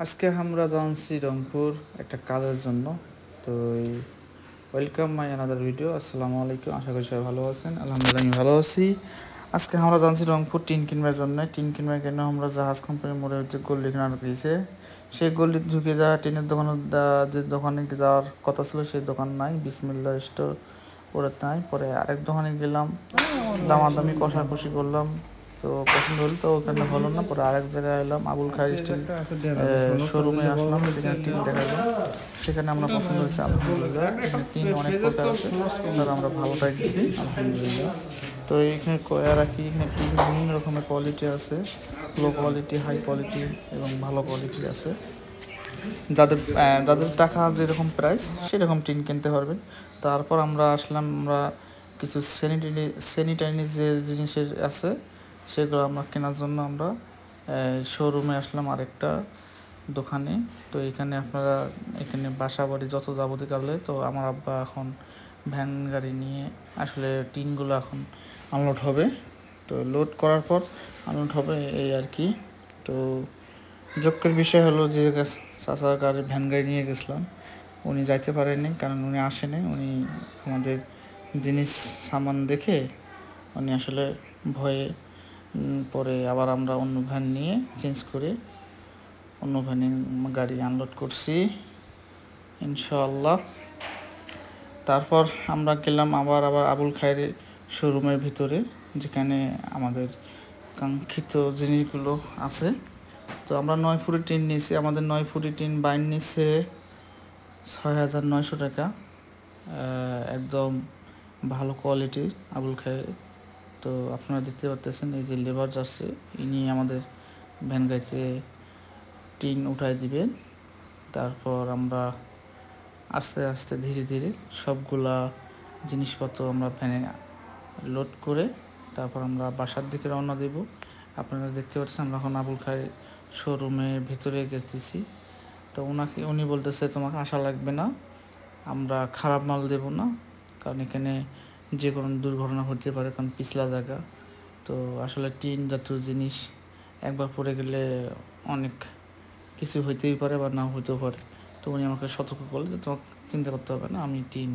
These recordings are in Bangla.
আজকে আমরা যাচ্ছি রংপুর একটা কাজের জন্য। তো ওয়েলকাম মাই আনাদার ভিডিও। আসসালামু আলাইকুম, আশা করি সবাই ভালো আছেন। আলহামদুলিল্লাহ আমি ভালো আছি। আজকে আমরা যাচ্ছি রংপুর টিন কিনবার জন্য। টিন কিনবার জন্য আমরা জাহাজ কোম্পানির মোড়ে যে গল্লি কিনার পেয়েছে, সেই গল্লি ঢুকে যাওয়া টিনের দোকানে যে দোকানে যাওয়ার কথা ছিল সেই দোকান নাই, বিসমিল্লাহ স্টোর ওরা নাই। পরে আরেক দোকানে গেলাম, দামাদামি কষাকষি করলাম, তো পছন্দ হলো, তো ওখানে হলো না। পরে আরেক জায়গায় এলাম, আবুল খায়ের স্টিল শোরুমে আসলাম, সেখানে টিন দেখালাম, সেখানে আমরা পছন্দ হয়েছে আলহামদুলিল্লাহ। এখানে টিন অনেক প্রকার আছে, তার আমরা ভালোটাই দিচ্ছি আলহামদুলিল্লাহ। তো এইখানে কয়া রাখি, এখানে টিন বিভিন্ন রকমের কোয়ালিটি আছে, লো কোয়ালিটি, হাই কোয়ালিটি এবং ভালো কোয়ালিটি আছে। যাদের টাকা যেরকম প্রাইস সেরকম টিন কিনতে পারবেন। তারপর আমরা আসলাম, আমরা কিছু স্যানিটাইজার যে জিনিসের আছে সেগুলো আমরা কেনার জন্য আমরা শোরুমে আসলাম আরেকটা দোকানে। তো এখানে আপনারা এখানে বাসা বাড়ি যত যাবতীয় কাজে, তো আমার আব্বা এখন ভ্যান গাড়ি নিয়ে আসলে টিনগুলো এখন আনলোড হবে। তো লোড করার পর আনলোড হবে এই আর কি। তো যোগ্যের বিষয় হলো যে চাচার গাড়ি ভ্যান গাড়ি নিয়ে গেছিলাম, উনি যাইতে পারেননি, কারণ উনি আসেনি। উনি আমাদের জিনিস সামান দেখে উনি আসলে ভয়ে পরে আবার আমরা অন্য ভ্যান নিয়ে চেঞ্জ করে অন্য ভ্যানে গাড়ি আনলোড করছি ইনশাআল্লাহ। তারপর আমরা গেলাম আবার আবুল খায়ের শোরুমের ভিতরে, যেখানে আমাদের কাঙ্ক্ষিত জিনিসগুলো আছে। তো আমরা 9 ফুটি টিন নিয়েছি, আমাদের 9 ফুটি টিন বাইন নিচ্ছে 6,900 টাকা, একদম ভালো কোয়ালিটি আবুল খায়ের। তো আপনারা দেখতে পাচ্ছেন এই যে লেবার যাচ্ছে, ইনি আমাদের ভ্যান গাড়িতে টিন উঠাই দিবেন। তারপর আমরা আস্তে আস্তে ধীরে ধীরে সবগুলা জিনিসপত্র আমরা ভ্যানে লোড করে তারপর আমরা বাসার দিকে রওনা দেব। আপনারা দেখতে পাচ্ছেন আমরা এখন আবুল খায়ের শোরুমের ভিতরে গেতেছি। তো উনি বলতেছে তোমাকে আসা লাগবে না, আমরা খারাপ মাল দেব না, কারণ এখানে যে কোনো দুর্ঘটনা হতে পারে, কারণ পিছলা জায়গা। তো আসলে টিন জাতীয় জিনিস একবার পড়ে গেলে অনেক কিছু হইতেই পারে বা নাও হইতেও পারে। তো উনি আমাকে সতর্ক করলে যে তোমাকে চিন্তা করতে হবে না, আমি টিন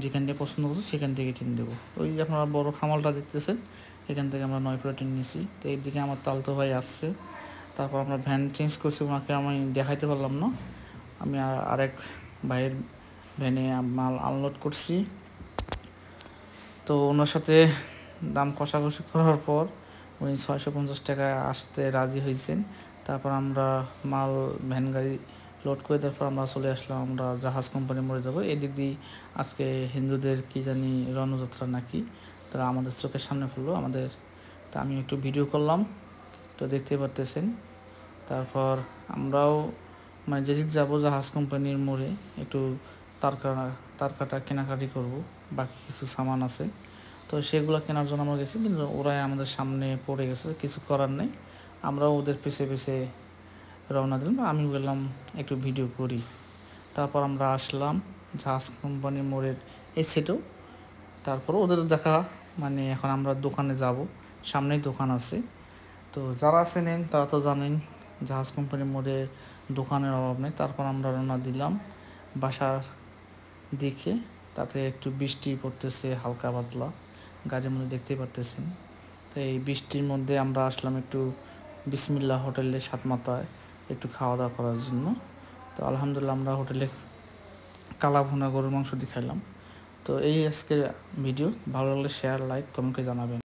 যেখান থেকে পছন্দ করছি সেখান থেকে টিন দেবো। ওই যে আপনারা বড় খামালটা দেখতেছেন, এখান থেকে আমরা 9 ফুট টিন নিয়েছি। তো এইদিকে আমার তালতো ভাই আসছে। তারপর আমরা ভ্যান চেঞ্জ করছি, ওনাকে আমি দেখাইতে পারলাম না, আমি আরেক ভাইয়ের ভ্যানে মাল আনলোড করছি। তো ওনার সাথে দাম কষাকষি করার পর উনি 650 টাকায় আসতে রাজি হয়েছেন। তারপর আমরা মাল ভ্যান গাড়ি লোড করে তারপর আমরা চলে আসলাম, আমরা জাহাজ কোম্পানি মোড়ে যাবো। এদিক দিয়ে আজকে হিন্দুদের কি জানি রণযাত্রা নাকি, তারা আমাদের চোখের সামনে পড়লো আমাদের। তা আমি একটু ভিডিও করলাম, তো দেখতে পারতেছেন। তারপর আমরাও মানে যেদিক যাবো জাহাজ কোম্পানির মোড়ে একটু তারকাটা কেনাকাটি করব, বাকি কিছু সামান আছে, তো সেগুলো কেনার জন্য আমরা গেছি। কিন্তু ওরাই আমাদের সামনে পড়ে গেছে, কিছু করার নেই, আমরাও ওদের পিছে পিছে রওনা দিলাম। আমি গেলাম একটু ভিডিও করি। তারপর আমরা আসলাম জাহাজ কোম্পানির মোড়ের এই সেটেও। তারপর ওদের দেখা মানে এখন আমরা দোকানে যাব, সামনেই দোকান আছে। তো যারা চেনেন তারা তো জানেন জাহাজ কোম্পানির মোড়ে দোকানের অভাব নেই। তারপর আমরা রওনা দিলাম বাসার দিকে। তাতে একটু বৃষ্টি পড়তেছে হালকা পাতলা, গাড়ির মধ্যে দেখতেই পারতেছেন। তো এই বৃষ্টির মধ্যে আমরা আসলাম একটু বিসমিল্লাহ হোটেলে সাতমাথায় একটু খাওয়া দাওয়া করার জন্য। তো আলহামদুলিল্লাহ আমরা হোটেলে কালা ভুনা গরুর মাংস দিয়ে খাইলাম। তো এই আজকের ভিডিও ভালো লাগলে শেয়ার, লাইক, কমেন্ট করে জানাবেন।